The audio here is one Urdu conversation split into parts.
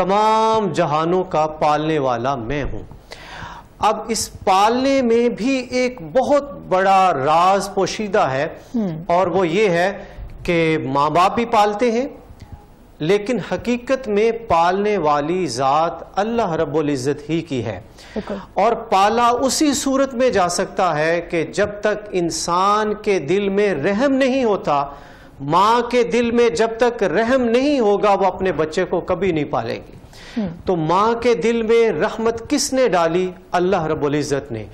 تمام جہانوں کا پالنے والا میں ہوں۔ اب اس پالنے میں بھی ایک بہت بڑا راز پوشیدہ ہے، اور وہ یہ ہے کہ ماں باپ بھی پالتے ہیں، لیکن حقیقت میں پالنے والی ذات اللہ رب العزت ہی کی ہے، اور پالا اسی صورت میں جا سکتا ہے کہ جب تک انسان کے دل میں رحم نہیں ہوتا، ماں کے دل میں جب تک رحم نہیں ہوگا وہ اپنے بچے کو کبھی نہیں پالے گی۔ تو ماں کے دل میں رحمت کس نے ڈالی؟ اللہ رب العزت نے،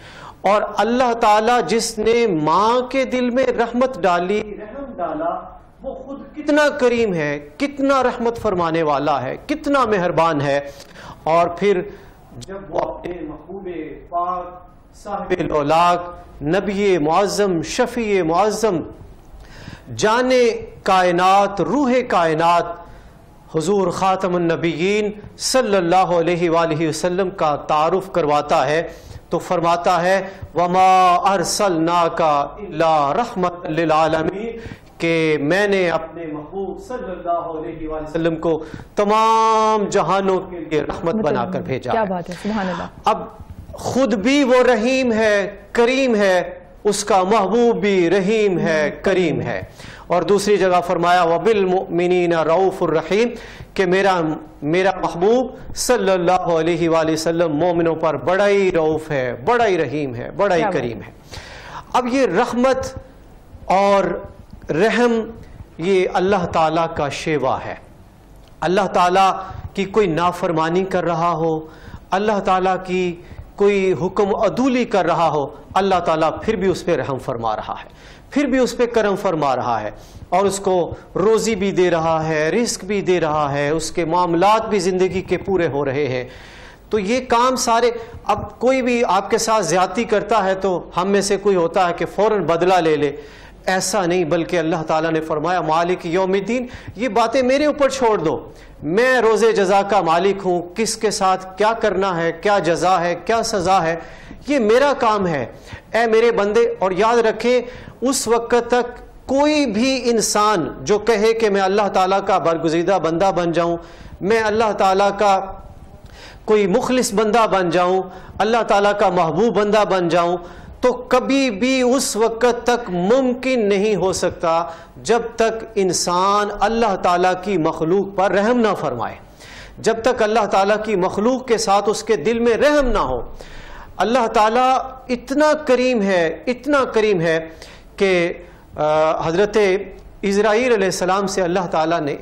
اور اللہ تعالیٰ جس نے ماں کے دل میں رحمت ڈالی، رحم ڈالا، وہ خود کتنا کریم ہے، کتنا رحمت فرمانے والا ہے، کتنا مہربان ہے۔ اور پھر جب وہ اپنے محبوب پاک صاحب الاولاق نبی معظم شفیع معظم جان کائنات روح کائنات حضور خاتم النبیین صلی اللہ علیہ وآلہ وسلم کا تعارف کرواتا ہے تو فرماتا ہے وَمَا أَرْسَلْنَاكَ إِلَّا رَحْمَةً لِلْعَالَمِينَ، کہ میں نے اپنے محبوب صلی اللہ علیہ وآلہ وسلم کو تمام جہانوں کے لیے رحمت بنا کر بھیجا ہے۔ کیا بات ہے، سبحان اللہ۔ اب خود بھی وہ رحیم ہے، کریم ہے، اس کا محبوب بھی رحیم ہے، کریم ہے۔ اور دوسری جگہ فرمایا وَبِالْمُؤْمِنِينَ رَؤُوفٌ الرحیم، کہ میرا محبوب صلی اللہ علیہ وآلہ وسلم مومنوں پر بڑا ہی رؤوف ہے، بڑا ہی رحیم ہے، بڑا ہی کریم ہے۔ اب یہ رحمت اور رحم یہ اللہ تعالیٰ کا شیوا ہے۔ اللہ تعالیٰ کی کوئی نافرمانی کر رہا ہو، اللہ تعالیٰ کی کوئی حکم عدولی کر رہا ہو، اللہ تعالیٰ پھر بھی اس پہ رحم فرما رہا ہے، پھر بھی اس پہ کرم فرما رہا ہے، اور اس کو روزی بھی دے رہا ہے، رزق بھی دے رہا ہے، اس کے معاملات بھی زندگی کے پورے ہو رہے ہیں۔ تو یہ کام سارے، اب کوئی بھی آپ کے ساتھ زیادتی کرتا ہے تو ہم میں سے کوئی ہوتا ہے کہ فوراً بدلہ لے لے، ایسا نہیں، بلکہ اللہ تعالیٰ نے فرمایا مالک یوم الدین، یہ باتیں میرے اوپر چھوڑ دو، میں روز جزا کا مالک ہوں، کس کے ساتھ کیا کرنا ہے، کیا جزا ہے، کیا سزا ہے، یہ میرا کام ہے، اے میرے بندے۔ اور یاد رکھیں اس وقت تک کوئی بھی انسان جو کہے کہ میں اللہ تعالیٰ کا برگزیدہ بندہ بن جاؤں، میں اللہ تعالیٰ کا کوئی مخلص بندہ بن جاؤں، اللہ تعالیٰ کا محبوب بندہ بن جاؤں، تو کبھی بھی اس وقت تک ممکن نہیں ہو سکتا جب تک انسان اللہ تعالیٰ کی مخلوق پر رحم نہ فرمائے، جب تک اللہ تعالیٰ کی مخلوق کے ساتھ اس کے دل میں رحم نہ ہو۔ اللہ تعالیٰ اتنا کریم ہے، اتنا کریم ہے کہ حضرت اسرائیل علیہ السلام سے اللہ تعالیٰ نے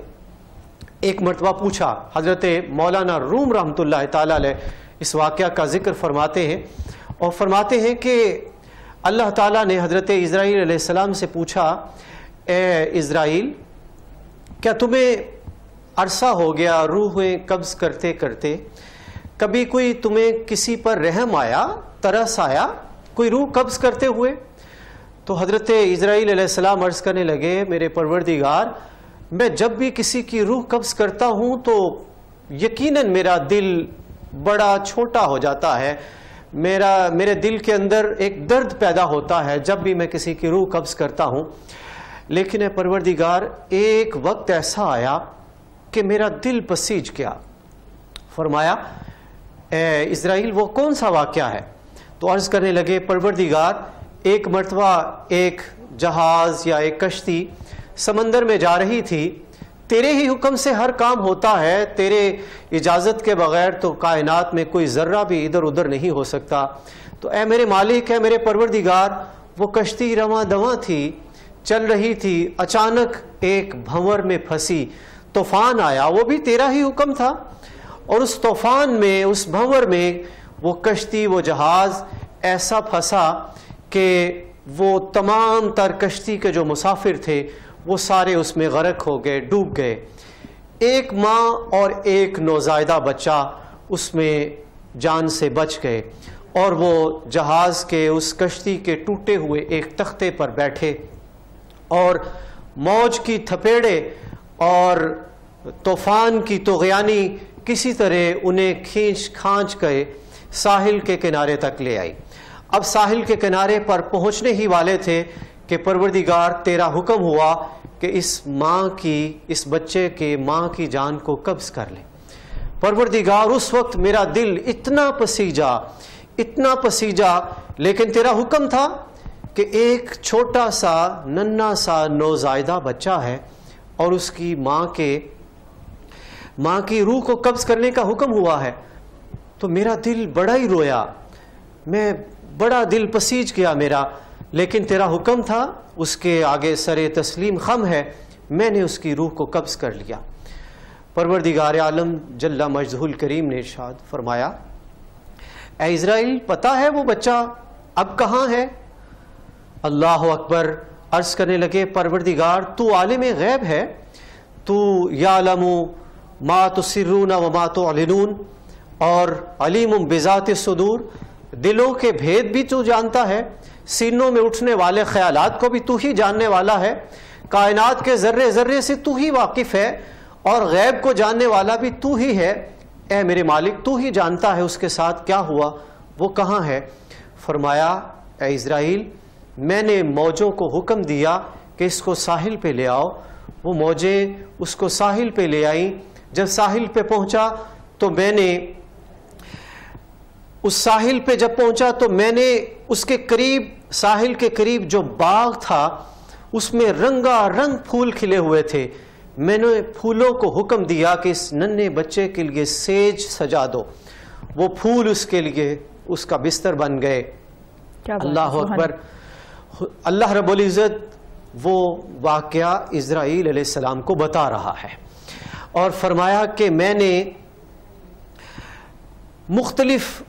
ایک مرتبہ پوچھا، حضرت مولانا روم رحمۃ اللہ تعالیٰ علیہ اس واقعہ کا ذکر فرماتے ہیں، اور فرماتے ہیں کہ اللہ تعالیٰ نے حضرت اسرائیل علیہ السلام سے پوچھا، اے اسرائیل، کیا تمہیں عرصہ ہو گیا روحیں قبض کرتے کرتے، کبھی کوئی تمہیں کسی پر رحم آیا، ترس آیا، کوئی روح قبض کرتے ہوئے؟ تو حضرت اسرائیل علیہ السلام عرض کرنے لگے، میرے پروردگار، میں جب بھی کسی کی روح قبض کرتا ہوں تو یقیناً میرا دل بڑا چھوٹا ہو جاتا ہے، میرے دل کے اندر ایک درد پیدا ہوتا ہے جب بھی میں کسی کی روح قبض کرتا ہوں، لیکن اے پروردگار ایک وقت ایسا آیا کہ میرا دل بسیج گیا۔ فرمایا اے اسرائیل وہ کون سا واقعہ ہے؟ تو عرض کرنے لگے، پروردگار ایک مرتبہ ایک جہاز یا ایک کشتی سمندر میں جا رہی تھی، تیرے ہی حکم سے ہر کام ہوتا ہے، تیرے اجازت کے بغیر تو کائنات میں کوئی ذرہ بھی ادھر ادھر نہیں ہو سکتا، تو اے میرے مالک، اے میرے پروردگار، وہ کشتی رواں دواں تھی، چل رہی تھی، اچانک ایک بھنور میں پھنسی، طوفان آیا، وہ بھی تیرا ہی حکم تھا، اور اس طوفان میں، اس بھنور میں وہ کشتی، وہ جہاز ایسا پھنسا کہ وہ تمام تر کشتی کے جو مسافر تھے وہ سارے اس میں غرق ہو گئے، ڈوب گئے۔ ایک ماں اور ایک نوزائیدہ بچہ اس میں جان سے بچ گئے، اور وہ جہاز کے اس کشتی کے ٹوٹے ہوئے ایک تختے پر بیٹھے، اور موج کی تھپیڑے اور طوفان کی طغیانی کسی طرح انہیں کھینچ کھانچ کے ساحل کے کنارے تک لے آئی۔ اب ساحل کے کنارے پر پہنچنے ہی والے تھے کہ پروردگار تیرا حکم ہوا کہ اس بچے کے ماں کی جان کو قبض کر لے۔ پروردگار اس وقت میرا دل اتنا پسیجا، لیکن تیرا حکم تھا کہ ایک چھوٹا سا ننھا سا نوزائیدہ بچہ ہے اور اس کی ماں کی روح کو قبض کرنے کا حکم ہوا ہے، تو میرا دل بڑا ہی رویا، میں بڑا دل پسیج گیا میرا، لیکن تیرا حکم تھا، اس کے آگے سر تسلیم خم ہے، میں نے اس کی روح کو قبض کر لیا۔ پروردگار عالم جل مجدہ الکریم نے ارشاد فرمایا، اے اسرائیل پتہ ہے وہ بچہ اب کہاں ہے؟ اللہ اکبر، عرض کرنے لگے پروردگار تو عالم غیب ہے، تو یعلم ما تسرون وما تعلنون، اور علیم بذات الصدور، دلوں کے بھید بھی تو جانتا ہے، سینوں میں اٹھنے والے خیالات کو بھی تو ہی جاننے والا ہے، کائنات کے ذرے ذرے سے تو ہی واقف ہے، اور غیب کو جاننے والا بھی تو ہی ہے، اے میرے مالک تو ہی جانتا ہے اس کے ساتھ کیا ہوا، وہ کہاں ہے؟ فرمایا اے اسرائیل میں نے موجوں کو حکم دیا کہ اس کو ساحل پہ لے آؤ، وہ موجیں اس کو ساحل پہ لے آئیں، جب ساحل پہ پہنچا تو میں نے اس ساحل پہ جب پہنچا تو میں نے اس کے قریب، ساحل کے قریب جو باغ تھا اس میں رنگا رنگ پھول کھلے ہوئے تھے، میں نے پھولوں کو حکم دیا کہ اس ننھے بچے کے لیے سیج سجا دو، وہ پھول اس کے لیے اس کا بستر بن گئے۔ اللہ اکبر، اللہ رب العزت وہ واقعہ اسرائیل علیہ السلام کو بتا رہا ہے اور فرمایا کہ میں نے مختلف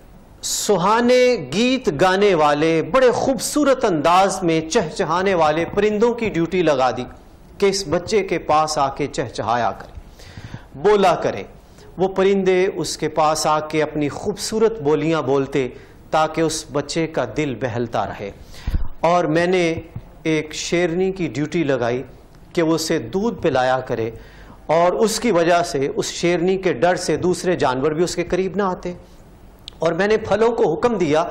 سہانے گیت گانے والے، بڑے خوبصورت انداز میں چہچہانے والے پرندوں کی ڈیوٹی لگا دی کہ اس بچے کے پاس آ کے چہچہایا کرے، بولا کرے، وہ پرندے اس کے پاس آ کے اپنی خوبصورت بولیاں بولتے تاکہ اس بچے کا دل بہلتا رہے، اور میں نے ایک شیرنی کی ڈیوٹی لگائی کہ وہ اسے دودھ پلایا کرے، اور اس کی وجہ سے اس شیرنی کے ڈر سے دوسرے جانور بھی اس کے قریب نہ آتے، اور میں نے پھلوں کو حکم دیا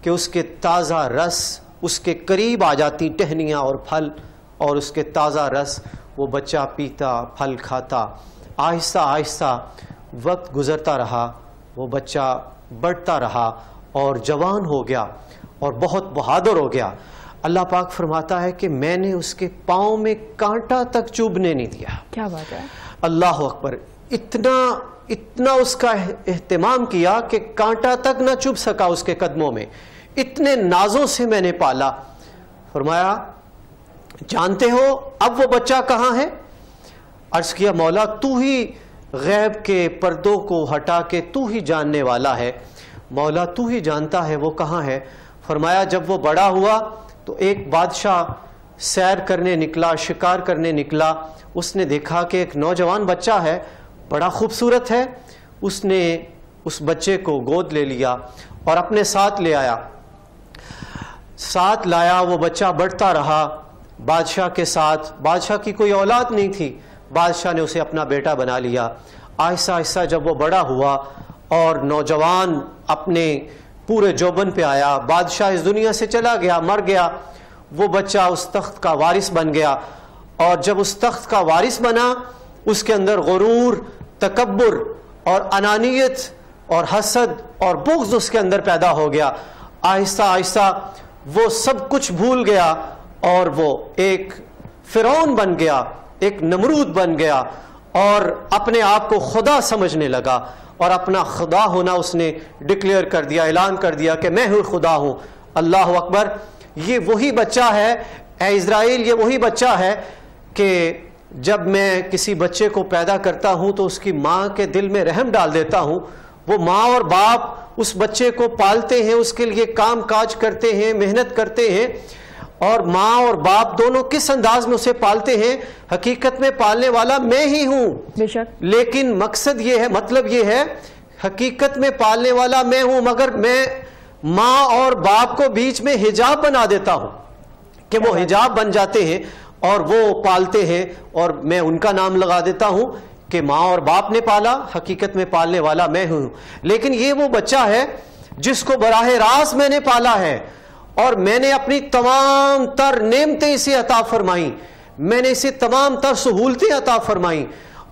کہ اس کے تازہ رس اس کے قریب آ جاتی ٹہنیاں اور پھل، اور اس کے تازہ رس وہ بچہ پیتا، پھل کھاتا، آہستہ آہستہ وقت گزرتا رہا، وہ بچہ بڑھتا رہا اور جوان ہو گیا اور بہت بہادر ہو گیا۔ اللہ پاک فرماتا ہے کہ میں نے اس کے پاؤں میں کانٹا تک چوبنے نہیں دیا۔ کیا بات ہے! اللہ اکبر، اتنا اس کا اہتمام کیا کہ کانٹا تک نہ چبھ سکا اس کے قدموں میں، اتنے نازوں سے میں نے پالا۔ فرمایا جانتے ہو اب وہ بچہ کہاں ہے؟ عرض کیا مولا تو ہی غیب کے پردوں کو ہٹا کے تو ہی جاننے والا ہے، مولا تو ہی جانتا ہے وہ کہاں ہے۔ فرمایا جب وہ بڑا ہوا تو ایک بادشاہ سیر کرنے نکلا، شکار کرنے نکلا، اس نے دیکھا کہ ایک نوجوان بچہ ہے، بڑا خوبصورت ہے، اس نے اس بچے کو گود لے لیا اور اپنے ساتھ لے آیا، ساتھ لایا، وہ بچہ بڑھتا رہا بادشاہ کے ساتھ، بادشاہ کی کوئی اولاد نہیں تھی، بادشاہ نے اسے اپنا بیٹا بنا لیا۔ آہستہ آہستہ جب وہ بڑا ہوا اور نوجوان اپنے پورے جوبن پہ آیا، بادشاہ اس دنیا سے چلا گیا، مر گیا، وہ بچہ اس تخت کا وارث بن گیا، اور جب اس تخت کا وارث بنا اس کے اندر غرور، تکبر اور انانیت اور حسد اور بغض اس کے اندر پیدا ہو گیا۔ آہستہ آہستہ وہ سب کچھ بھول گیا اور وہ ایک فرعون بن گیا، ایک نمرود بن گیا، اور اپنے آپ کو خدا سمجھنے لگا، اور اپنا خدا ہونا اس نے ڈکلیئر کر دیا، اعلان کر دیا کہ میں ہوں خدا ہوں۔ اللہ اکبر، یہ وہی بچہ ہے اے اسرائیل، یہ وہی بچہ ہے کہ جب میں کسی بچے کو پیدا کرتا ہوں تو اس کی ماں کے دل میں رحم ڈال دیتا ہوں، وہ ماں اور باپ اس بچے کو پالتے ہیں، اس کے لیے کام کاج کرتے ہیں، محنت کرتے ہیں، اور ماں اور باپ دونوں کس انداز میں اسے پالتے ہیں، حقیقت میں پالنے والا میں ہی ہوں، بے شک، لیکن مقصد یہ ہے، مطلب یہ ہے حقیقت میں پالنے والا میں ہوں، مگر میں ماں اور باپ کو بیچ میں حجاب بنا دیتا ہوں کہ وہ حجاب بن جاتے ہیں اور وہ پالتے ہیں، اور میں ان کا نام لگا دیتا ہوں کہ ماں اور باپ نے پالا، حقیقت میں پالنے والا میں ہوں۔ لیکن یہ وہ بچہ ہے جس کو براہ راست میں نے پالا ہے، اور میں نے اپنی تمام تر نعمتیں اسے عطا فرمائیں، میں نے اسے تمام تر سہولتیں عطا فرمائیں،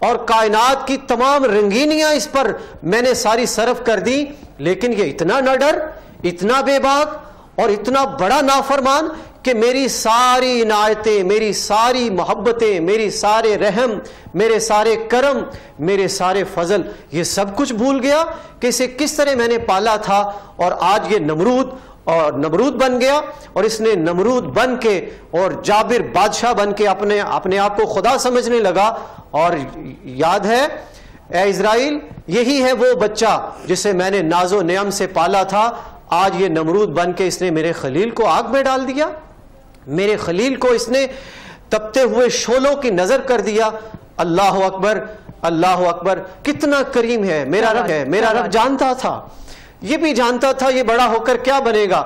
اور کائنات کی تمام رنگینیاں اس پر میں نے ساری صرف کر دی، لیکن یہ اتنا نہ ڈر، اتنا بے باک اور اتنا بڑا نافرمان کہ میری ساری عنایتیں، میری ساری محبتیں، میری سارے رحم، میرے سارے کرم، میرے سارے فضل، یہ سب کچھ بھول گیا کہ اسے کس طرح میں نے پالا تھا، اور آج یہ نمرود بن گیا، اور اس نے نمرود بن کے اور جابر بادشاہ بن کے اپنے آپ کو خدا سمجھنے لگا۔ اور یاد ہے اے اسرائیل، یہی ہے وہ بچہ جسے میں نے ناز و نعم سے پالا تھا، آج یہ نمرود بن کے اس نے میرے خلیل کو آگ میں ڈال دیا، میرے خلیل کو اس نے تپتے ہوئے شعلوں کی نظر کر دیا۔ اللہ اکبر، اللہ اکبر، کتنا کریم ہے میرا رب، ہے میرا رب۔ جانتا تھا، یہ بھی جانتا تھا یہ بڑا ہو کر کیا بنے گا،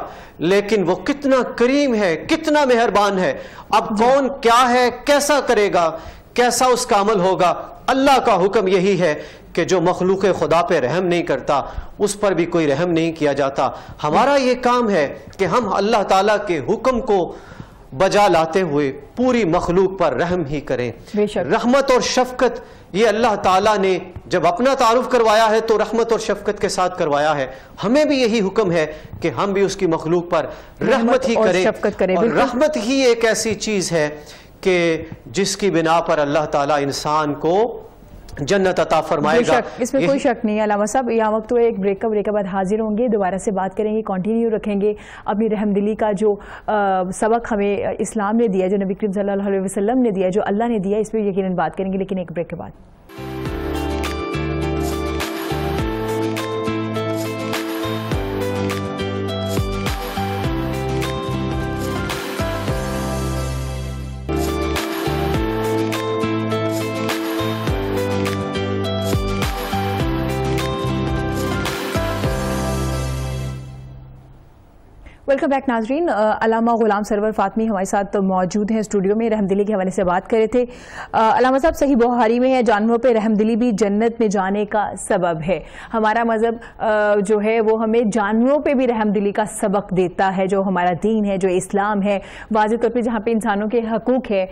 لیکن وہ کتنا کریم ہے، کتنا مہربان ہے۔ اب کون کیا ہے، کیسا کرے گا، کیسا اس کا عمل ہوگا، اللہ کا حکم یہی ہے کہ جو مخلوق خدا پہ رحم نہیں کرتا اس پر بھی کوئی رحم نہیں کیا جاتا۔ ہمارا یہ کام ہے کہ ہم اللہ تعالیٰ کے حکم کو بجا لاتے ہوئے پوری مخلوق پر رحم ہی کریں۔ رحمت اور شفقت، یہ اللہ تعالیٰ نے جب اپنا تعارف کروایا ہے تو رحمت اور شفقت کے ساتھ کروایا ہے، ہمیں بھی یہی حکم ہے کہ ہم بھی اس کی مخلوق پر رحمت ہی کریں۔ اور رحمت ہی ایک ایسی چیز ہے کہ جس کی بنا پر اللہ تعالیٰ انسان کو جنت عطا فرمائے گا۔ اس میں کوئی شک نہیں ہے علامہ صاحب۔ یہاں وقت تو ایک بریک کے بعد حاضر ہوں گے، دوبارہ سے بات کریں گے، کنٹینیو رکھیں گے اپنی رحم دلی کا جو سبق ہمیں اسلام نے دیا، جو نبی کریم صلی اللہ علیہ وسلم نے دیا، جو اللہ نے دیا، اس پہ یقیناً بات کریں گے، لیکن ایک بریک کے بعد۔ ویلکم بیک ناظرین۔ علامہ غلام سرور فاطمی ہمارے ساتھ موجود ہیں اسٹوڈیو میں، رحم دلی کے حوالے سے بات کر رہے تھے۔ علامہ صاحب، صحیح بخاری میں ہے جانوروں پہ رحم دلی بھی جنت میں جانے کا سبب ہے۔ ہمارا مذہب جو ہے وہ ہمیں جانوروں پہ بھی رحم دلی کا سبق دیتا ہے، جو ہمارا دین ہے، جو اسلام ہے، واضح طور پہ جہاں پہ انسانوں کے حقوق ہے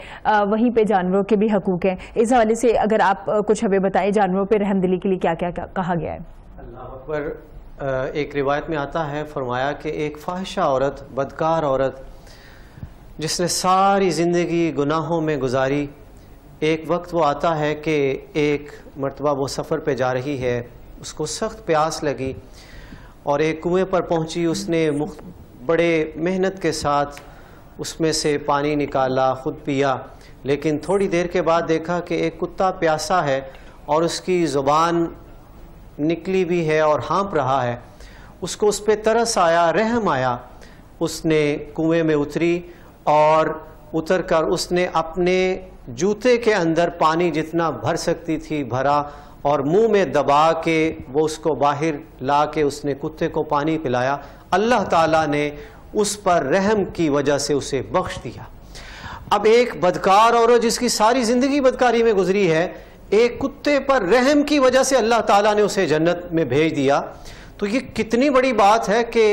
وہیں پہ جانوروں کے بھی حقوق ہیں۔ اس حوالے سے اگر آپ کچھ ہمیں بتائیں جانوروں پہ رحم دلی کے لیے کیا کیا کہا گیا ہے؟ اللہ اکبر۔ ایک روایت میں آتا ہے، فرمایا کہ ایک فاحشہ عورت، بدکار عورت جس نے ساری زندگی گناہوں میں گزاری، ایک وقت وہ آتا ہے کہ ایک مرتبہ وہ سفر پہ جا رہی ہے، اس کو سخت پیاس لگی اور ایک کنویں پر پہنچی، اس نے بڑے محنت کے ساتھ اس میں سے پانی نکالا، خود پیا، لیکن تھوڑی دیر کے بعد دیکھا کہ ایک کتا پیاسا ہے اور اس کی زبان نکلی بھی ہے اور ہانپ رہا ہے۔ اس کو اس پہ ترس آیا، رحم آیا، اس نے کنویں میں اتری اور اتر کر اس نے اپنے جوتے کے اندر پانی جتنا بھر سکتی تھی بھرا اور منہ میں دبا کے وہ اس کو باہر لا کے اس نے کتے کو پانی پلایا۔ اللہ تعالیٰ نے اس پر رحم کی وجہ سے اسے بخش دیا۔ اب ایک بدکار عورت جس کی ساری زندگی بدکاری میں گزری ہے، ایک کتے پر رحم کی وجہ سے اللہ تعالیٰ نے اسے جنت میں بھیج دیا۔ تو یہ کتنی بڑی بات ہے کہ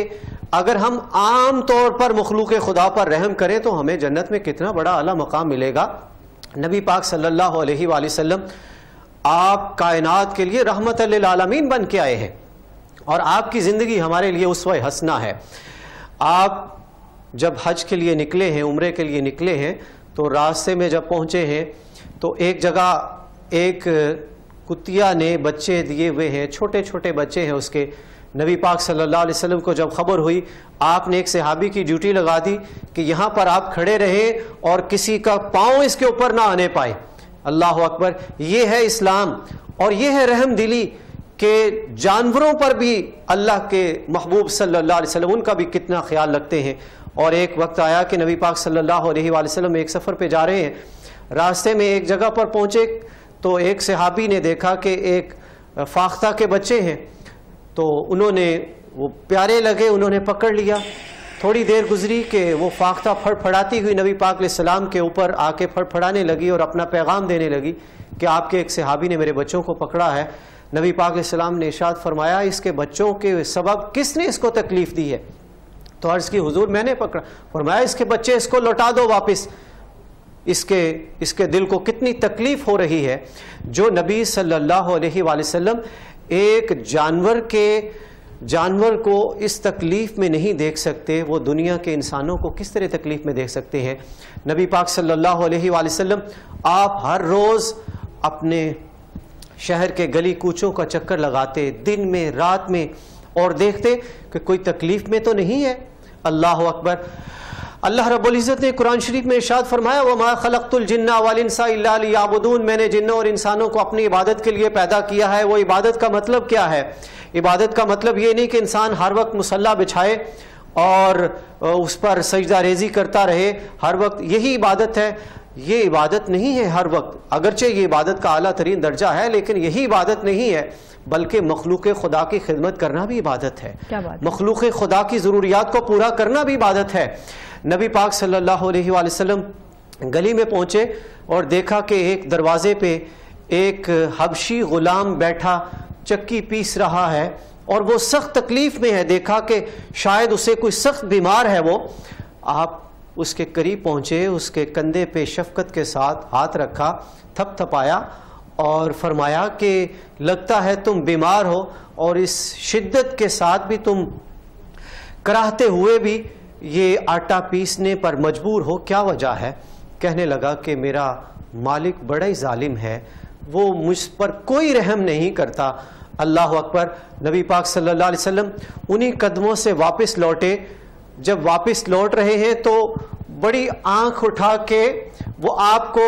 اگر ہم عام طور پر مخلوق خدا پر رحم کریں تو ہمیں جنت میں کتنا بڑا اعلیٰ مقام ملے گا۔ نبی پاک صلی اللہ علیہ وآلہ وسلم آپ کائنات کے لیے رحمت للعالمین بن کے آئے ہیں، اور آپ کی زندگی ہمارے لیے اسوہ حسنہ ہے۔ آپ جب حج کے لیے نکلے ہیں، عمرے کے لیے نکلے ہیں، تو راستے میں جب پہنچے ہیں تو ایک جگہ ایک کتیا نے بچے دیے ہوئے ہیں، چھوٹے چھوٹے بچے ہیں اس کے۔ نبی پاک صلی اللہ علیہ وسلم کو جب خبر ہوئی، آپ نے ایک صحابی کی ڈیوٹی لگا دی کہ یہاں پر آپ کھڑے رہیں اور کسی کا پاؤں اس کے اوپر نہ آنے پائے۔ اللہ اکبر، یہ ہے اسلام اور یہ ہے رحم دلی کہ جانوروں پر بھی اللہ کے محبوب صلی اللہ علیہ وسلم ان کا بھی کتنا خیال رکھتے ہیں۔ اور ایک وقت آیا کہ نبی پاک صلی اللہ علیہ وآلہ وسلم ایک سفر پہ جا رہے ہیں، راستے میں ایک جگہ پر پہنچے تو ایک صحابی نے دیکھا کہ ایک فاختہ کے بچے ہیں، تو انہوں نے وہ پیارے لگے، انہوں نے پکڑ لیا۔ تھوڑی دیر گزری کہ وہ فاختہ پھڑ پھڑاتی ہوئی نبی پاک علیہ السلام کے اوپر آ کے پھڑ پھڑانے لگی اور اپنا پیغام دینے لگی کہ آپ کے ایک صحابی نے میرے بچوں کو پکڑا ہے۔ نبی پاک علیہ السلام نے ارشاد فرمایا، اس کے بچوں کے سبب کس نے اس کو تکلیف دی ہے؟ تو عرض کی حضور میں نے پکڑا۔ فرمایا اس کے بچے اس کو لوٹا دو واپس۔ اس کے دل کو کتنی تکلیف ہو رہی ہے. جو نبی صلی اللہ علیہ وآلہ وسلم ایک جانور کو اس تکلیف میں نہیں دیکھ سکتے، وہ دنیا کے انسانوں کو کس طرح تکلیف میں دیکھ سکتے ہیں. نبی پاک صلی اللہ علیہ وآلہ وسلم آپ ہر روز اپنے شہر کے گلی کوچوں کا چکر لگاتے، دن میں رات میں، اور دیکھتے کہ کوئی تکلیف میں تو نہیں ہے. اللہ اکبر. اللہ رب العزت نے قرآن شریف میں ارشاد فرمایا وَمَا خَلَقْتُ الْجِنَّ وَالْإِنسَ إِلَّا لِيَعْبُدُونَ، میں نے جنوں اور انسانوں کو اپنی عبادت کے لیے پیدا کیا ہے. وہ عبادت کا مطلب کیا ہے؟ عبادت کا مطلب یہ نہیں کہ انسان ہر وقت مصلی بچھائے اور اس پر سجدہ ریزی کرتا رہے ہر وقت، یہی عبادت ہے. یہ عبادت نہیں ہے ہر وقت، اگرچہ یہ عبادت کا اعلیٰ ترین درجہ ہے، لیکن یہی عبادت نہیں ہے، بلکہ مخلوق خدا کی خدمت کرنا بھی عبادت ہے. مخلوق خدا کی ضروریات کو پورا کرنا بھی عبادت ہے. نبی پاک صلی اللہ علیہ وآلہ وسلم گلی میں پہنچے اور دیکھا کہ ایک دروازے پہ ایک حبشی غلام بیٹھا چکی پیس رہا ہے اور وہ سخت تکلیف میں ہے. دیکھا کہ شاید اسے کوئی سخت بیمار ہے. وہ آپ اس کے قریب پہنچے، اس کے کندھے پہ شفقت کے ساتھ ہاتھ رکھا، تھپ تھپایا اور فرمایا کہ لگتا ہے تم بیمار ہو اور اس شدت کے ساتھ بھی تم کراہتے ہوئے بھی یہ آٹا پیسنے پر مجبور ہو، کیا وجہ ہے؟ کہنے لگا کہ میرا مالک بڑا ہی ظالم ہے، وہ مجھ پر کوئی رحم نہیں کرتا. اللہ اکبر. نبی پاک صلی اللہ علیہ وسلم انہی قدموں سے واپس لوٹے. جب واپس لوٹ رہے ہیں تو بڑی آنکھ اٹھا کے وہ آپ کو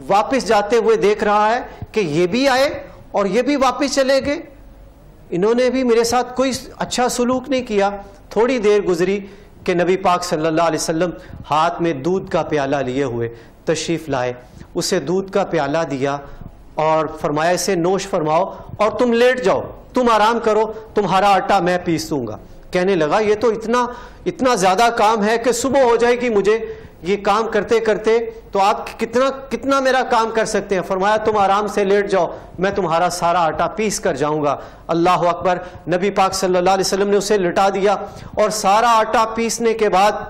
واپس جاتے ہوئے دیکھ رہا ہے کہ یہ بھی آئے اور یہ بھی واپس چلے گئے، انہوں نے بھی میرے ساتھ کوئی اچھا سلوک نہیں کیا. تھوڑی دیر گزری کہ نبی پاک صلی اللہ علیہ وسلم ہاتھ میں دودھ کا پیالہ لیے ہوئے تشریف لائے، اسے دودھ کا پیالہ دیا اور فرمایا اسے نوش فرماؤ اور تم لیٹ جاؤ، تم آرام کرو، تمہارا آٹا میں پیس دوں گا. کہنے لگا یہ تو اتنا زیادہ کام ہے کہ صبح ہو جائے گی مجھے یہ کام کرتے کرتے، تو آپ کتنا میرا کام کر سکتے ہیں؟ فرمایا تم آرام سے لیٹ جاؤ، میں تمہارا سارا آٹا پیس کر جاؤں گا. اللہ اکبر. نبی پاک صلی اللہ علیہ وسلم نے اسے لٹا دیا اور سارا آٹا پیسنے کے بعد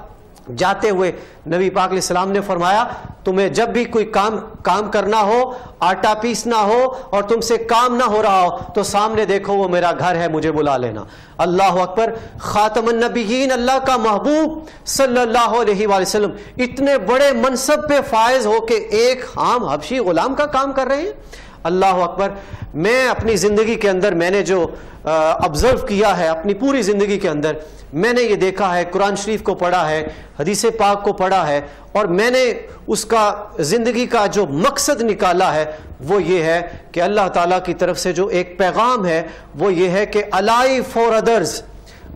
جاتے ہوئے نبی پاک علیہ السلام نے فرمایا تمہیں جب بھی کوئی کام کرنا ہو، آٹا پیسنا ہو اور تم سے کام نہ ہو رہا ہو تو سامنے دیکھو وہ میرا گھر ہے، مجھے بلا لینا. اللہ اکبر. خاتم النبیین، اللہ کا محبوب صلی اللہ علیہ وآلہ وسلم اتنے بڑے منصب پہ فائز ہو کے ایک عام حبشی غلام کا کام کر رہے ہیں. اللہ اکبر. میں اپنی زندگی کے اندر میں نے جو آبزرو کیا ہے، اپنی پوری زندگی کے اندر میں نے یہ دیکھا ہے، قرآن شریف کو پڑھا ہے، حدیث پاک کو پڑھا ہے، اور میں نے اس کا زندگی کا جو مقصد نکالا ہے وہ یہ ہے کہ اللہ تعالیٰ کی طرف سے جو ایک پیغام ہے وہ یہ ہے کہ الائی فار ادرز،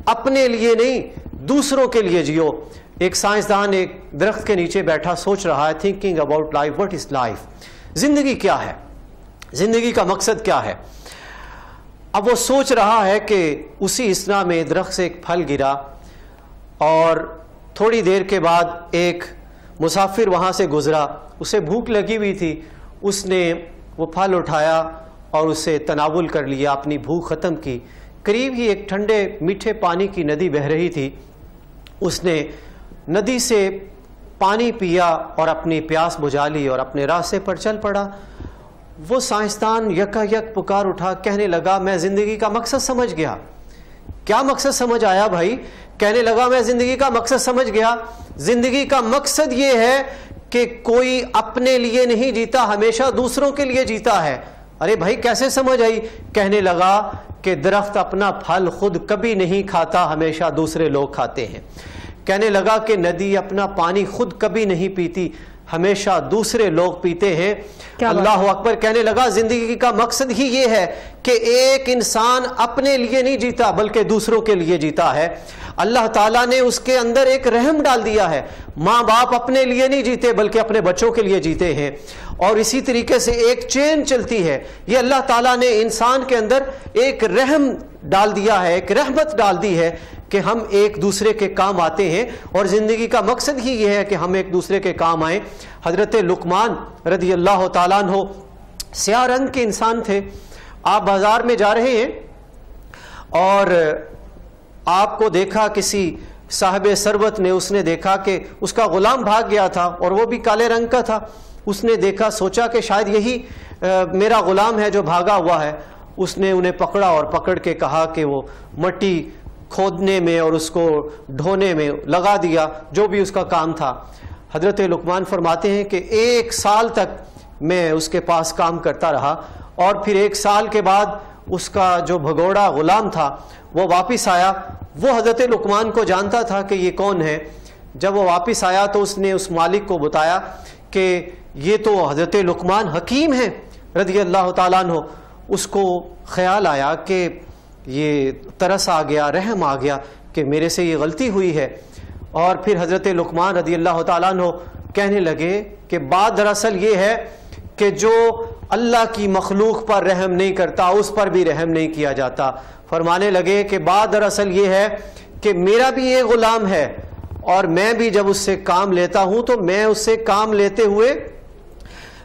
اپنے لیے نہیں دوسروں کے لیے جیو. ایک سائنسدان ایک درخت کے نیچے بیٹھا سوچ رہا ہے، thinking about life, what is life, زندگی کیا ہے، زندگی کا مقصد کیا ہے. اب وہ سوچ رہا ہے کہ اسی اسنا میں درخت سے ایک پھل گرا اور تھوڑی دیر کے بعد ایک مسافر وہاں سے گزرا، اسے بھوک لگی ہوئی تھی، اس نے وہ پھل اٹھایا اور اسے تناول کر لیا، اپنی بھوک ختم کی. قریب ہی ایک ٹھنڈے میٹھے پانی کی ندی بہہ رہی تھی، اس نے ندی سے پانی پیا اور اپنی پیاس بجھا لی اور اپنے راستے پر چل پڑا. وہ سائنسدان یکا یک پکار اٹھا، کہنے لگا میں زندگی کا مقصد سمجھ گیا. کیا مقصد سمجھ آیا بھائی؟ کہنے لگا میں زندگی کا مقصد سمجھ گیا. زندگی کا مقصد یہ ہے کہ کوئی اپنے لیے نہیں جیتا، ہمیشہ دوسروں کے لیے جیتا ہے. ارے بھائی کیسے سمجھ آئی؟ کہنے لگا کہ درخت اپنا پھل خود کبھی نہیں کھاتا، ہمیشہ دوسرے لوگ کھاتے ہیں. کہنے لگا کہ ندی اپنا پانی خود کبھی نہیں پیتی، ہمیشہ دوسرے لوگ پیتے ہیں. اللہ اکبر. کہنے لگا زندگی کا مقصد ہی یہ ہے کہ ایک انسان اپنے لیے نہیں جیتا بلکہ دوسروں کے لیے جیتا ہے. اللہ تعالیٰ نے اس کے اندر ایک رحم ڈال دیا ہے. ماں باپ اپنے لیے نہیں جیتے بلکہ اپنے بچوں کے لیے جیتے ہیں، اور اسی طریقے سے ایک چین چلتی ہے. یہ اللہ تعالیٰ نے انسان کے اندر ایک رحم ڈال دیا ہے، ایک رحمت ڈال دی ہے کہ ہم ایک دوسرے کے کام آتے ہیں، اور زندگی کا مقصد ہی یہ ہے کہ ہم ایک دوسرے کے کام آئیں. حضرت لقمان رضی اللہ تعالیٰ عنہ سیاہ رنگ کے انسان تھے. آپ بازار میں جا رہے ہیں اور آپ کو دیکھا کسی صاحب ثروت نے اس نے دیکھا کہ اس کا غلام بھاگ گیا تھا اور وہ بھی کالے رنگ کا تھا. اس نے دیکھا, سوچا کہ شاید یہی میرا غلام ہے جو بھاگا ہوا ہے. اس نے انہیں پکڑا اور پکڑ کے کہا کہ وہ مٹی کھودنے میں اور اس کو ڈھونے میں لگا دیا, جو بھی اس کا کام تھا. حضرت لقمان فرماتے ہیں کہ 1 سال تک میں اس کے پاس کام کرتا رہا, اور پھر 1 سال کے بعد اس کا جو بھگوڑا غلام تھا وہ واپس آیا. وہ حضرت لقمان کو جانتا تھا کہ یہ کون ہے. جب وہ واپس آیا تو اس نے اس مالک کو بتایا کہ یہ تو حضرت لقمان حکیم ہیں رضی اللہ تعالیٰ عنہ. اس کو خیال آیا کہ یہ ترس آ گیا, رحم آ گیا کہ میرے سے یہ غلطی ہوئی ہے. اور پھر حضرت لقمان رضی اللہ تعالیٰ عنہ کہنے لگے کہ بات دراصل یہ ہے کہ جو اللہ کی مخلوق پر رحم نہیں کرتا اس پر بھی رحم نہیں کیا جاتا. فرمانے لگے کہ بات دراصل یہ ہے کہ میرا بھی یہ غلام ہے, اور میں بھی جب اس سے کام لیتا ہوں تو میں اس سے کام لیتے ہوئے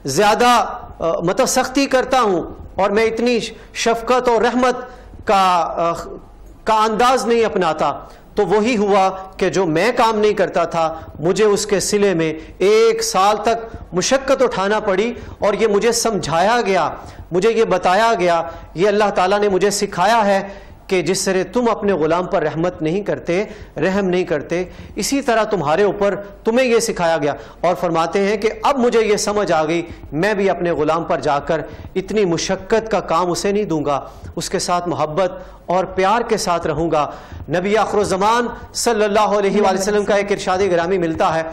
زیادہ مطلب سختی کرتا ہوں, اور میں اتنی شفقت اور رحمت کا انداز نہیں اپناتا. تو وہی ہوا کہ جو میں کام نہیں کرتا تھا مجھے اس کے صلے میں 1 سال تک مشقت اٹھانا پڑی, اور یہ مجھے سمجھایا گیا, مجھے یہ بتایا گیا, یہ اللہ تعالیٰ نے مجھے سکھایا ہے کہ جس طرح تم اپنے غلام پر رحمت نہیں کرتے, رحم نہیں کرتے, اسی طرح تمہارے اوپر تمہیں یہ سکھایا گیا. اور فرماتے ہیں کہ اب مجھے یہ سمجھ آ گئی, میں بھی اپنے غلام پر جا کر اتنی مشقت کا کام اسے نہیں دوں گا, اس کے ساتھ محبت اور پیار کے ساتھ رہوں گا. نبی آخر الزمان صلی اللہ علیہ وآلہ وسلم کا ایک ارشاد گرامی ملتا ہے,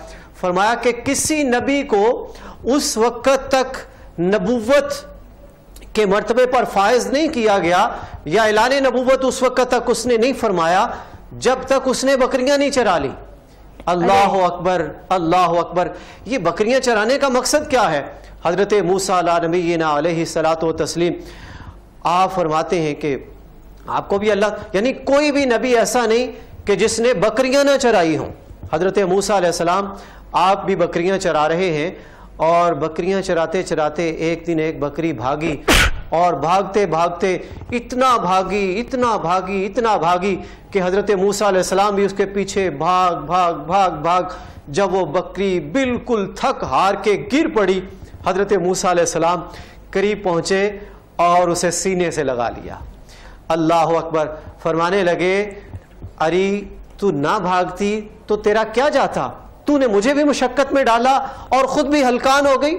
فرمایا کہ کسی نبی کو اس وقت تک نبوت کے مرتبے پر فائز نہیں کیا گیا, یا اعلان نبوت اس وقت تک اس نے نہیں فرمایا جب تک اس نے بکریاں نہیں چرا لی. اللہ اکبر, اللہ اکبر. یہ بکریاں چرانے کا مقصد کیا ہے؟ حضرت موسیٰ علیہ نبینا علیہ الصلاۃ والتسلیم آپ فرماتے ہیں کہ آپ کو بھی اللہ, یعنی کوئی بھی نبی ایسا نہیں کہ جس نے بکریاں نہ چرائی ہوں. حضرت موسیٰ علیہ السلام آپ بھی بکریاں چرا رہے ہیں, اور بکریاں چراتے چراتے ایک دن ایک بکری بھاگی, اور بھاگتے بھاگتے اتنا بھاگی اتنا بھاگی اتنا بھاگی کہ حضرت موسیٰ علیہ السلام بھی اس کے پیچھے بھاگ بھاگ بھاگ بھاگ. جب وہ بکری بالکل تھک ہار کے گر پڑی, حضرت موسیٰ علیہ السلام قریب پہنچے اور اسے سینے سے لگا لیا. اللہ اکبر. فرمانے لگے اری تو نہ بھاگتی تو تیرا کیا جاتا, تو نے مجھے بھی مشقت میں ڈالا اور خود بھی ہلکان ہو گئی.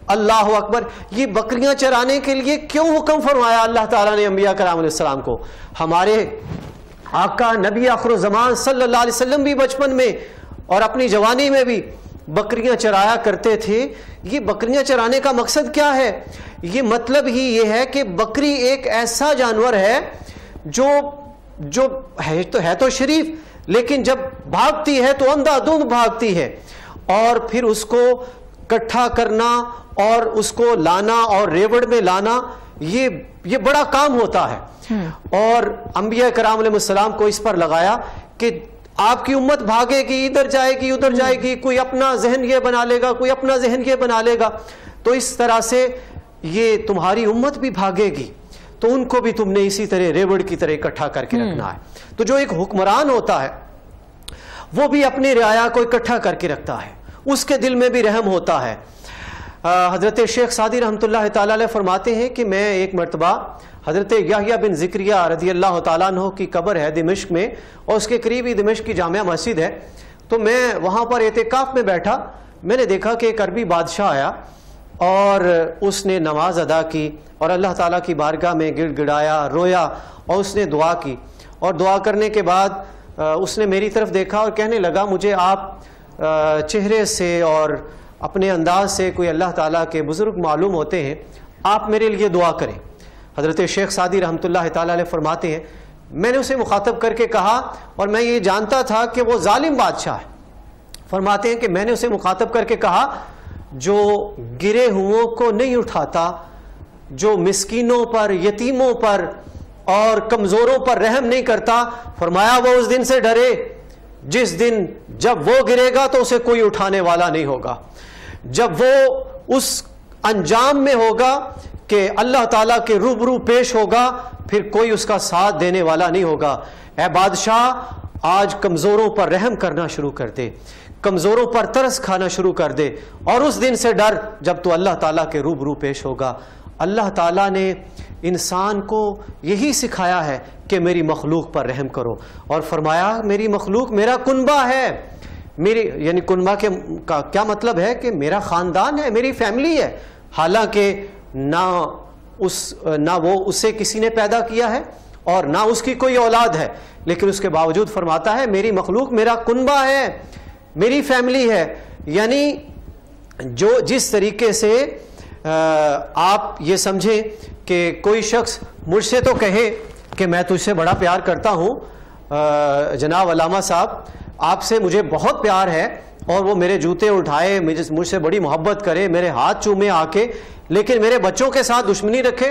اللہ اکبر. یہ بکریاں چرانے کے لیے کیوں حکم فرمایا اللہ تعالیٰ نے انبیاء کرام علیہ السلام کو؟ ہمارے آقا نبی آخر الزمان صلی اللہ علیہ وسلم بھی بچپن میں اور اپنی جوانی میں بھی بکریاں چرایا کرتے تھے. یہ بکریاں چرانے کا مقصد کیا ہے؟ یہ مطلب ہی یہ ہے کہ بکری ایک ایسا جانور ہے جو ہے تو شریف, لیکن جب بھاگتی ہے تو اندھا دھند بھاگتی ہے, اور پھر اس کو کٹھا کرنا اور اس کو لانا اور ریوڑ میں لانا یہ بڑا کام ہوتا ہے. اور انبیاء کرام علیہ السلام کو اس پر لگایا کہ آپ کی امت بھاگے گی, ادھر جائے گی ادھر جائے گی, کوئی اپنا ذہن یہ بنا لے گا, کوئی اپنا ذہن یہ بنا لے گا, تو اس طرح سے یہ تمہاری امت بھی بھاگے گی, تو ان کو بھی تم نے اسی طرح ریوڑ کی طرح اکٹھا کر کے رکھنا ہے. تو جو ایک حکمران ہوتا ہے وہ بھی اپنی رعایا کو اکٹھا کر کے رکھتا ہے, اس کے دل میں بھی رحم ہوتا ہے. حضرت شیخ سعدی رحمۃ اللہ تعالیٰ علیہ فرماتے ہیں کہ میں ایک مرتبہ حضرت یحییٰ بن زکریا رضی اللہ تعالیٰ عنہ کی قبر ہے دمشق میں, اور اس کے قریب ہی دمشق کی جامع مسجد ہے, تو میں وہاں پر اعتکاف میں بیٹھا. میں نے دیکھا کہ ایک عربی بادشاہ آیا اور اس نے نماز ادا کی اور اللہ تعالیٰ کی بارگاہ میں گڑ گڑایا, رویا, اور اس نے دعا کی. اور دعا کرنے کے بعد اس نے میری طرف دیکھا اور کہنے لگا مجھے آپ چہرے سے اور اپنے انداز سے کوئی اللہ تعالیٰ کے بزرگ معلوم ہوتے ہیں, آپ میرے لیے دعا کریں. حضرت شیخ سعدی رحمۃ اللہ تعالیٰ علیہ فرماتے ہیں میں نے اسے مخاطب کر کے کہا, اور میں یہ جانتا تھا کہ وہ ظالم بادشاہ ہے. فرماتے ہیں کہ میں نے اسے مخاطب کر کے کہا جو گرے ہوں کو نہیں اٹھاتا, جو مسکینوں پر, یتیموں پر اور کمزوروں پر رحم نہیں کرتا, فرمایا وہ اس دن سے ڈرے جس دن جب وہ گرے گا تو اسے کوئی اٹھانے والا نہیں ہوگا, جب وہ اس انجام میں ہوگا کہ اللہ تعالیٰ کے روبرو پیش ہوگا, پھر کوئی اس کا ساتھ دینے والا نہیں ہوگا. اے بادشاہ آج کمزوروں پر رحم کرنا شروع کر دے، کمزوروں پر ترس کھانا شروع کر دے، اور اس دن سے ڈر جب تو اللہ تعالیٰ کے روبرو پیش ہوگا۔ اللہ تعالیٰ نے انسان کو یہی سکھایا ہے کہ میری مخلوق پر رحم کرو، اور فرمایا میری مخلوق میرا کنبہ ہے۔ میری یعنی کنبہ کا کیا مطلب ہے کہ میرا خاندان ہے، میری فیملی ہے، حالانکہ نہ وہ اسے کسی نے پیدا کیا ہے اور نہ اس کی کوئی اولاد ہے، لیکن اس کے باوجود فرماتا ہے میری مخلوق میرا کنبہ ہے، میری فیملی ہے۔ یعنی جس طریقے سے آپ یہ سمجھیں کہ کوئی شخص مجھ سے تو کہے کہ میں تجھ سے بڑا پیار کرتا ہوں جناب علامہ صاحب، آپ سے مجھے بہت پیار ہے، اور وہ میرے جوتے اٹھائے، مجھ سے بڑی محبت کرے، میرے ہاتھ چومے آ کے، لیکن میرے بچوں کے ساتھ دشمنی رکھے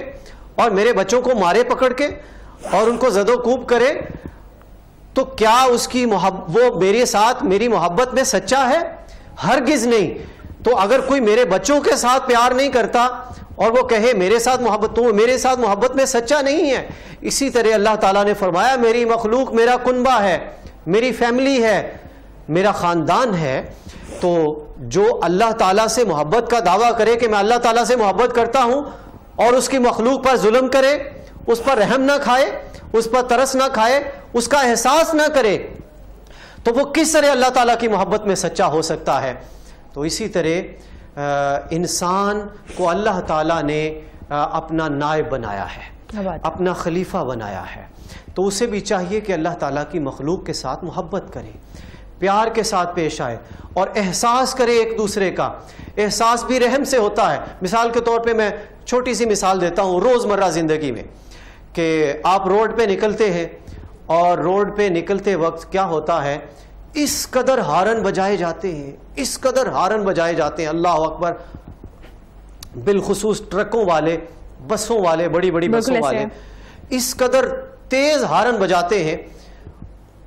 اور میرے بچوں کو مارے پکڑ کے اور ان کو زد و کوب کرے، تو کیا اس کی وہ میرے ساتھ میری محبت میں سچا ہے؟ ہرگز نہیں۔ تو اگر کوئی میرے بچوں کے ساتھ پیار نہیں کرتا اور وہ کہے میرے ساتھ محبت، تو وہ میرے ساتھ محبت میں سچا نہیں ہے۔ اسی طرح اللہ تعالیٰ نے فرمایا میری مخلوق میرا کنبہ ہے، میری فیملی ہے، میرا خاندان ہے۔ تو جو اللہ تعالیٰ سے محبت کا دعویٰ کرے کہ میں اللہ تعالیٰ سے محبت کرتا ہوں اور اس کی مخلوق پر ظلم کرے، اس پر رحم نہ کھائے، اس پر ترس نہ کھائے، اس کا احساس نہ کرے، تو وہ کس طرح اللہ تعالیٰ کی محبت میں سچا ہو سکتا ہے؟ تو اسی طرح انسان کو اللہ تعالیٰ نے اپنا نائب بنایا ہے، اپنا خلیفہ بنایا ہے، تو اسے بھی چاہیے کہ اللہ تعالیٰ کی مخلوق کے ساتھ محبت کرے، پیار کے ساتھ پیش آئے اور احساس کرے ایک دوسرے کا۔ احساس بھی رحم سے ہوتا ہے۔ مثال کے طور پہ میں چھوٹی سی مثال دیتا ہوں روزمرہ زندگی میں، کہ آپ روڈ پہ نکلتے ہیں اور روڈ پہ نکلتے وقت کیا ہوتا ہے، اس قدر ہارن بجائے جاتے ہیں، اس قدر ہارن بجائے جاتے ہیں، اللہ اکبر، بالخصوص ٹرکوں والے، بسوں والے، بڑی بڑی بسوں والے اس قدر تیز ہارن بجاتے ہیں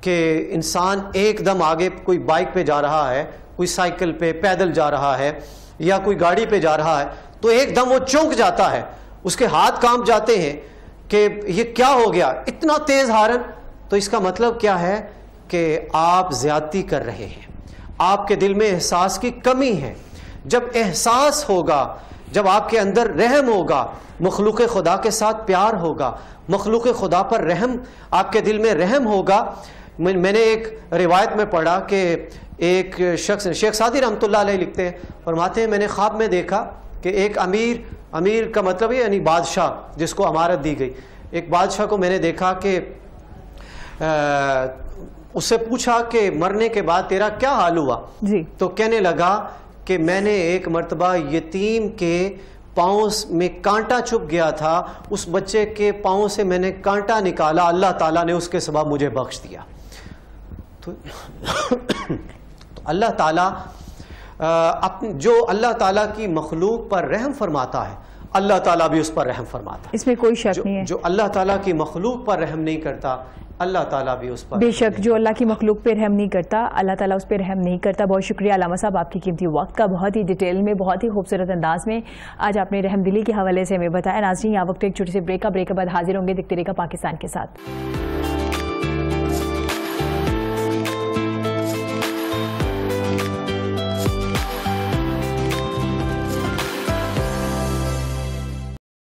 کہ انسان ایک دم آگے کوئی بائک پہ جا رہا ہے، کوئی سائیکل پہ پیدل جا رہا ہے یا کوئی گاڑی پہ جا رہا ہے، تو ایک دم وہ چونک جاتا ہے، اس کے ہاتھ کانپ جاتے ہیں کہ یہ کیا ہو گیا، اتنا تیز ہارن۔ تو اس کا مطلب کیا ہے کہ آپ زیادتی کر رہے ہیں، آپ کے دل میں احساس کی کمی ہے۔ جب احساس ہوگا، جب آپ کے اندر رحم ہوگا، مخلوق خدا کے ساتھ پیار ہوگا، مخلوق خدا پر رحم، آپ کے دل میں رحم ہوگا۔ میں نے ایک روایت میں پڑھا کہ ایک شخص، شیخ سعدی رحمۃ اللہ علیہ لکھتے ہیں، فرماتے ہیں میں نے خواب میں دیکھا کہ ایک امیر کا مطلب ہے یعنی بادشاہ جس کو امارت دی گئی، ایک بادشاہ کو میں نے دیکھا کہ اس سے پوچھا کہ مرنے کے بعد تیرا کیا حال ہوا؟ تو کہنے لگا کہ میں نے ایک مرتبہ یتیم کے پاؤں میں کانٹا چھپ گیا تھا، اس بچے کے پاؤں سے میں نے کانٹا نکالا، اللہ تعالیٰ نے اس کے سبب مجھے بخش دیا۔ تو اللہ تعالیٰ جو اللہ تعالیٰ کی مخلوق پر رحم فرماتا ہے، اللہ تعالیٰ بھی اس پر رحم فرماتا ہے، اس میں کوئی شک نہیں ہے۔ جو اللہ تعالیٰ کی مخلوق پر رحم نہیں کرتا، اللہ تعالیٰ بھی اس پر بے شک جو اللہ کی مخلوق پہ رحم نہیں کرتا، اللہ تعالیٰ اس پہ رحم نہیں کرتا۔ بہت شکریہ علامہ صاحب آپ کی قیمتی وقت کا، بہت ہی ڈیٹیل میں، بہت ہی خوبصورت انداز میں آج آپ نے رحم دلی کے حوالے سے ہمیں بتایا۔ ناظرین یہاں وقت ایک چھوٹی سی بریک کے بعد حاضر ہوں گے، دیکھتے رہیے گا پاکستان کے ساتھ۔